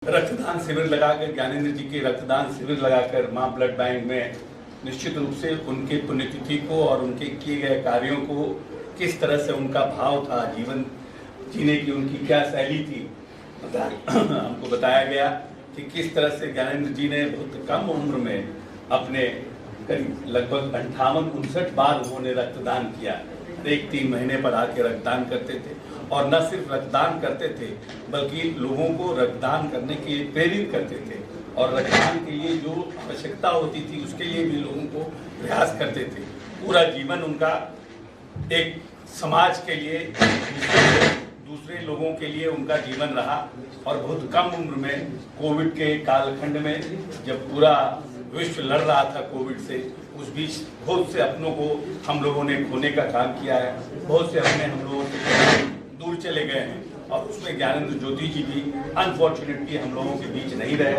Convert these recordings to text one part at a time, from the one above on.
रक्तदान शिविर लगाकर ज्ञानेंद्र जी के रक्तदान शिविर लगाकर मां ब्लड बैंक में निश्चित रूप से उनके पुण्यतिथि को और उनके किए गए कार्यों को किस तरह से उनका भाव था, जीवन जीने की उनकी क्या शैली थी, हमको बताया गया कि किस तरह से ज्ञानेंद्र जी ने बहुत कम उम्र में अपने करीब लगभग 58-59 बार उन्होंने रक्तदान किया। एक 3 महीने पर आके रक्तदान करते थे और न सिर्फ रक्तदान करते थे बल्कि लोगों को रक्तदान करने के लिए प्रेरित करते थे और रक्तदान के लिए जो आवश्यकता होती थी उसके लिए भी लोगों को प्रयास करते थे। पूरा जीवन उनका एक समाज के लिए, दूसरे लोगों के लिए उनका जीवन रहा और बहुत कम उम्र में कोविड के कालखंड में जब पूरा विश्व लड़ रहा था कोविड से, उस बीच बहुत से अपनों को हम लोगों ने खोने का काम किया है, बहुत से अपने हम लोगों से दूर चले गए हैं और उसमें ज्ञानेंद्र ज्योति जी भी अनफॉर्चुनेटली हम लोगों के बीच नहीं रहे।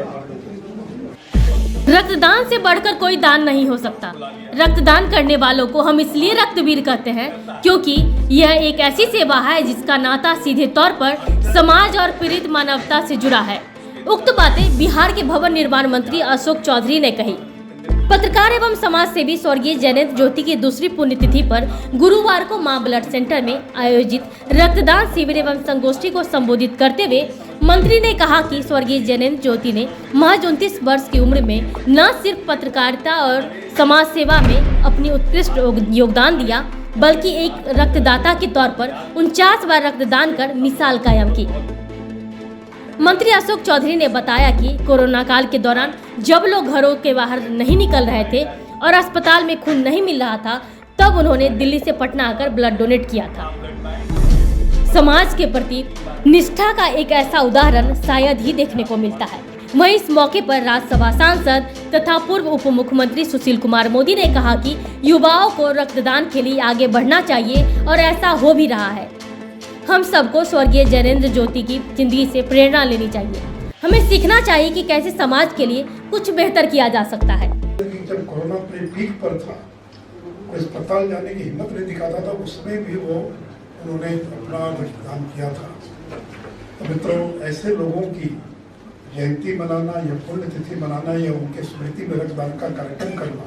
रक्तदान से बढ़कर कोई दान नहीं हो सकता। रक्तदान करने वालों को हम इसलिए रक्तवीर कहते हैं क्योंकि यह एक ऐसी सेवा है जिसका नाता सीधे तौर पर समाज और पीड़ित मानवता से जुड़ा है। उक्त बातें बिहार के भवन निर्माण मंत्री अशोक चौधरी ने कही। पत्रकार एवं समाज सेवी स्वर्गीय ज्ञानेंद्र ज्योति की दूसरी पुण्यतिथि पर गुरुवार को मां ब्लड सेंटर में आयोजित रक्तदान शिविर एवं संगोष्ठी को संबोधित करते हुए मंत्री ने कहा कि स्वर्गीय ज्ञानेंद्र ज्योति ने महज 29 वर्ष की उम्र में न सिर्फ पत्रकारिता और समाज सेवा में अपनी उत्कृष्ट योगदान दिया बल्कि एक रक्तदाता के तौर पर 49 बार रक्तदान कर मिसाल कायम की। मंत्री अशोक चौधरी ने बताया कि कोरोना काल के दौरान जब लोग घरों के बाहर नहीं निकल रहे थे और अस्पताल में खून नहीं मिल रहा था, तब उन्होंने दिल्ली से पटना आकर ब्लड डोनेट किया था। समाज के प्रति निष्ठा का एक ऐसा उदाहरण शायद ही देखने को मिलता है। वहीं इस मौके पर राज्यसभा सांसद तथा पूर्व उप मुख्यमंत्री सुशील कुमार मोदी ने कहा कि युवाओं को रक्तदान के लिए आगे बढ़ना चाहिए और ऐसा हो भी रहा है। हम सबको स्वर्गीय ज्ञानेंद्र ज्योति की जिंदगी से प्रेरणा लेनी चाहिए। हमें सीखना चाहिए कि कैसे समाज के लिए कुछ बेहतर किया जा सकता है। जब कोरोना अपने पीक पर था, अस्पताल जाने की हिम्मत नहीं दिखाता था, उसमें भी उन्होंने अपना रक्तदान किया था। तो मित्रों, ऐसे लोगों की जयंती मनाना या पुण्यतिथि मनाना या उनके स्मृति में रक्तदान का कार्यक्रम करना,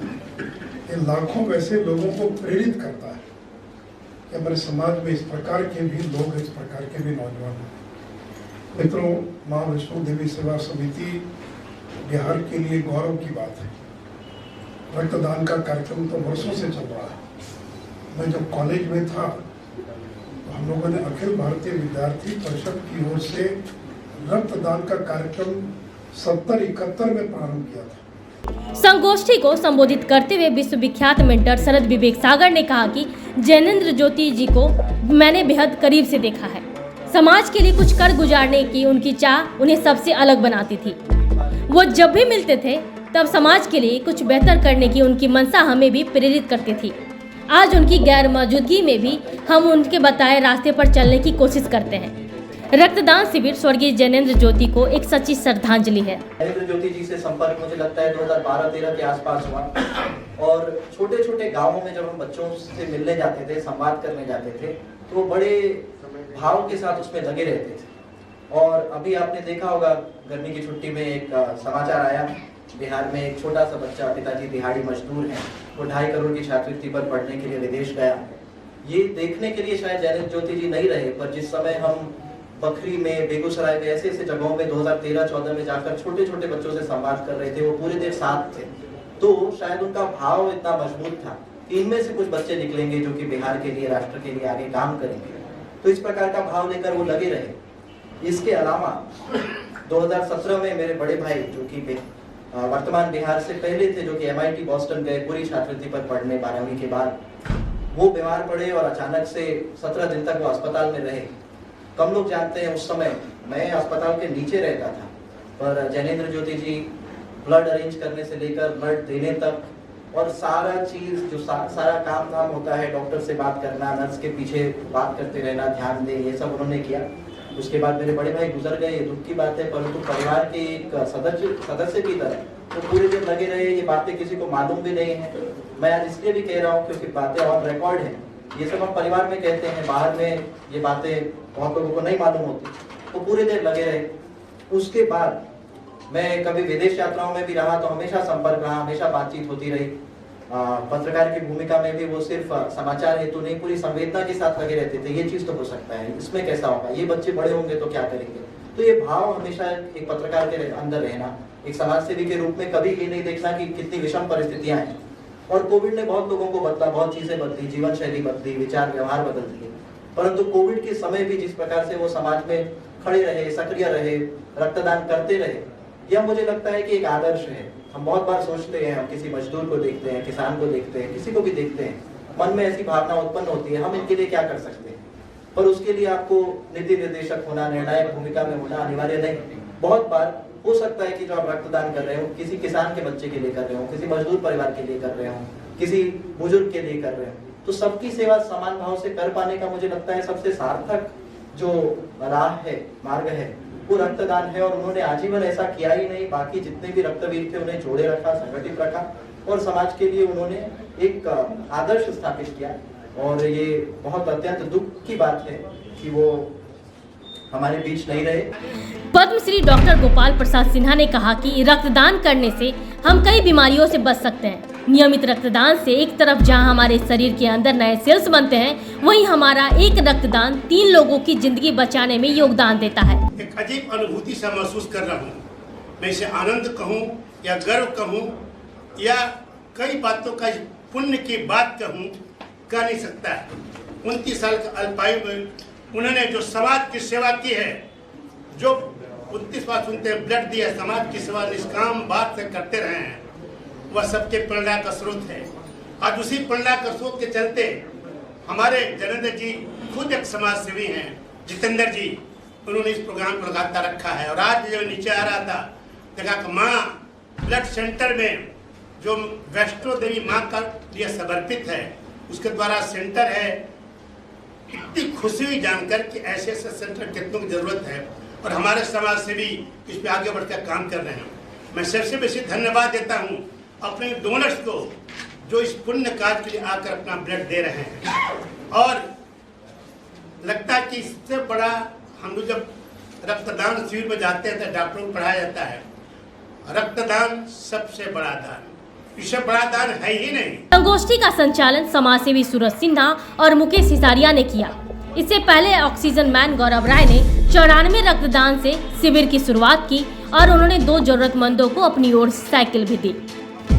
ये लाखों वैसे लोगों को प्रेरित करता है कि हमारे समाज में इस प्रकार के भी लोग, इस प्रकार के भी नौजवान हैं। मित्रों, माँ वैष्णो देवी सेवा समिति बिहार के लिए गौरव की बात है। रक्तदान का कार्यक्रम तो वर्षों से चल रहा है। मैं जब कॉलेज में था तो हम लोगों ने अखिल भारतीय विद्यार्थी परिषद की ओर से रक्तदान का कार्यक्रम 70-71 में प्रारंभ किया था। संगोष्ठी को संबोधित करते हुए विश्वविख्यात मेंटर शरद विवेक सागर ने कहा कि ज्ञानेंद्र ज्योति जी को मैंने बेहद करीब से देखा है। समाज के लिए कुछ कर गुजारने की उनकी चाह उन्हें सबसे अलग बनाती थी। वो जब भी मिलते थे तब समाज के लिए कुछ बेहतर करने की उनकी मंशा हमें भी प्रेरित करती थी। आज उनकी गैर मौजूदगी में भी हम उनके बताए रास्ते पर चलने की कोशिश करते हैं। रक्तदान शिविर स्वर्गीय ज्ञानेंद्र ज्योति को एक सच्ची श्रद्धांजलि है। ज्ञानेंद्र ज्योति जी से संपर्क मुझे लगता है 2012-13 के आसपास हुआ और छोटे छोटे गांवों में जब हम बच्चों से मिलने जाते थे, संवाद करने जाते थे, तो वो बड़े भाव के साथ उसमें लगे रहते थे। और अभी आपने देखा होगा, गर्मी की छुट्टी में एक समाचार आया, बिहार में एक छोटा सा बच्चा, पिताजी दिहाड़ी मजदूर हैं, वो 2.5 करोड़ की छात्रवृत्ति पर पढ़ने के लिए विदेश गया। ये देखने के लिए शायद ज्ञानेंद्र ज्योति जी नहीं रहे, पर जिस समय हम बखरी में, बेगूसराय में, ऐसे ऐसे जगहों में 2013-14 में जाकर छोटे छोटे बच्चों से संवाद कर रहे थे, वो पूरे देर साथ थे, तो शायद उनका भाव इतना मजबूत था कि इनमें से कुछ बच्चे निकलेंगे जो कि बिहार के लिए, राष्ट्र के लिए आगे काम करेंगे। तो इस प्रकार का भाव लेकर वो लगे रहे। इसके अलावा 2017 में मेरे बड़े भाई, जो कि वर्तमान बिहार से पहले थे, जो कि MIT बॉस्टन गए पूरी छात्रवृत्ति पर पढ़ने 12वीं के बाद, वो बीमार पड़े और अचानक से 17 दिन तक वो अस्पताल में रहे। कम लोग जानते हैं, उस समय मैं अस्पताल के नीचे रहता था, पर ज्ञानेंद्र ज्योति जी ब्लड अरेंज करने से लेकर ब्लड देने तक और सारा चीज जो सारा काम धाम होता है, डॉक्टर से बात करना, नर्स के पीछे बात करते रहना, ध्यान दे, ये सब उन्होंने किया। उसके बाद मेरे बड़े भाई गुजर गए, ये दुख की बात है, परंतु परिवार के एक सदस्य की तरह तो पूरे दिन लगे रहे। ये बातें किसी को मालूम भी नहीं है। मैं आज इसलिए भी कह रहा हूँ क्योंकि बातें ऑन रिकॉर्ड है। ये सब हम परिवार में कहते हैं, बाहर में ये बातें बहुत लोगों को नहीं मालूम होती। तो पूरे देर लगे रहे। उसके बाद मैं कभी विदेश यात्राओं में भी रहा तो हमेशा संपर्क रहा, हमेशा बातचीत होती रही। पत्रकार की भूमिका में भी वो सिर्फ समाचार हेतु नहीं, पूरी संवेदना के साथ लगे रहते थे। ये चीज तो हो सकता है, इसमें कैसा होगा, ये बच्चे बड़े होंगे तो क्या करेंगे। तो ये भाव हमेशा एक पत्रकार के अंदर रहना, एक समाज सेवी के रूप में कभी ये नहीं देखना कि कितनी विषम परिस्थितियां हैं। और कोविड ने बहुत लोगों को बदला, बहुत चीजें बदली, जीवन शैली बदली, विचार व्यवहार बदल दिए। परंतु कोविड के समय भी जिस प्रकार से वो समाज में खड़े रहे, सक्रिय रहे, रक्तदान करते रहे, यह मुझे लगता है कि एक आदर्श है। हम बहुत बार सोचते हैं, हम किसी मजदूर को देखते हैं, किसान को देखते हैं, किसी को भी देखते हैं, मन में ऐसी भावना उत्पन्न होती है हम इनके लिए क्या कर सकते हैं। पर उसके लिए आपको नीति निर्देशक होना, निर्णायक भूमिका में होना अनिवार्य नहीं। बहुत बार हो सकता है कि जो आप रक्तदान कर रहे हो किसी किसान के बच्चे के लिए कर रहे हो, किसी मजदूर परिवार के लिए कर रहे हो, किसी बुजुर्ग के लिए कर रहे हो, तो सबकी सेवा समान भाव से कर पाने का मुझे लगता है सबसे सार्थक जो राह है, मार्ग है, वो रक्तदान है। और उन्होंने आजीवन ऐसा किया ही नहीं, बाकी जितने भी रक्तवीर थे उन्हें जोड़े रखा, संगठित रखा और समाज के लिए उन्होंने एक आदर्श स्थापित किया। और ये बहुत अत्यंत दुख की बात है कि वो हमारे बीच नहीं रहे। पद्मश्री डॉक्टर गोपाल प्रसाद सिन्हा ने कहा कि रक्तदान करने से हम कई बीमारियों से बच सकते हैं। नियमित रक्तदान से एक तरफ जहां हमारे शरीर के अंदर नए सेल्स बनते हैं, वहीं हमारा एक रक्तदान 3 लोगों की जिंदगी बचाने में योगदान देता है। एक अजीब अनुभूति सा महसूस कर रहा हूँ। मैं इसे आनंद कहूँ या गर्व कहूँ या कई बातों का पुण्य की बात कहूँ, कह नहीं सकता। 29 साल के अल्पायु में उन्होंने जो समाज की सेवा की है, जो 29 बार सुनते हैं ब्लड दिया, समाज की सेवा निष्काम बात से करते रहे हैं, वह सबके प्रेरणा का स्रोत है। आज उसी प्रेरणा का स्रोत के चलते हमारे जनेंद्र जी खुद एक समाज सेवी हैं, जितेंद्र जी, उन्होंने इस प्रोग्राम को लगातार रखा है। और आज जब नीचे आ रहा था देखा कि माँ ब्लड सेंटर में जो वैष्णो देवी माँ का लिए समर्पित है, उसके द्वारा सेंटर है। इतनी खुशी हुई जानकर कि ऐसे ऐसे सेंटर कितनों की जरूरत है और हमारे समाज सेवी इस पे आगे बढ़कर काम कर रहे हैं। मैं सबसे बेसी धन्यवाद देता हूँ अपने डोनर्स को जो इस पुण्य कार्य के लिए आकर अपना ब्लड दे रहे हैं। और लगता है कि इससे बड़ा, हम लोग जब रक्तदान शिविर में जाते हैं तो डॉक्टरों को पढ़ाया जाता है, रक्तदान सबसे बड़ा दान, इससे बड़ा दान है ही नहीं। संगोष्ठी का संचालन समाजसेवी सूरज सिन्हा और मुकेश सिसारिया ने किया। इससे पहले ऑक्सीजन मैन गौरव राय ने 94 रक्तदान से शिविर की शुरुआत की और उन्होंने 2 जरूरतमंदों को अपनी ओर से साइकिल भी दी।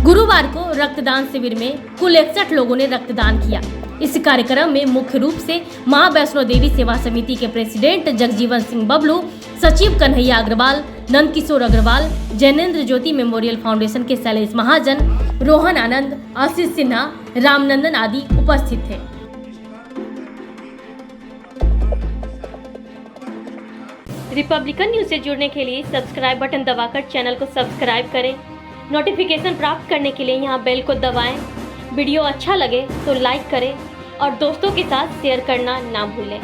गुरुवार को रक्तदान शिविर में कुल 61 लोगों ने रक्तदान किया। इस कार्यक्रम में मुख्य रूप से मां वैष्णो देवी सेवा समिति के प्रेसिडेंट जगजीवन सिंह बबलू, सचिव कन्हैया अग्रवाल, नंद किशोर अग्रवाल, जैनेन्द्र ज्योति मेमोरियल फाउंडेशन के शैलेश महाजन, रोहन आनंद, आशीष सिन्हा, रामनंदन आदि उपस्थित थे। रिपब्लिकन न्यूज से जुड़ने के लिए सब्सक्राइब बटन दबाकर चैनल को सब्सक्राइब करें। नोटिफिकेशन प्राप्त करने के लिए यहाँ बेल को दबाएं। वीडियो अच्छा लगे तो लाइक करें और दोस्तों के साथ शेयर करना ना भूलें।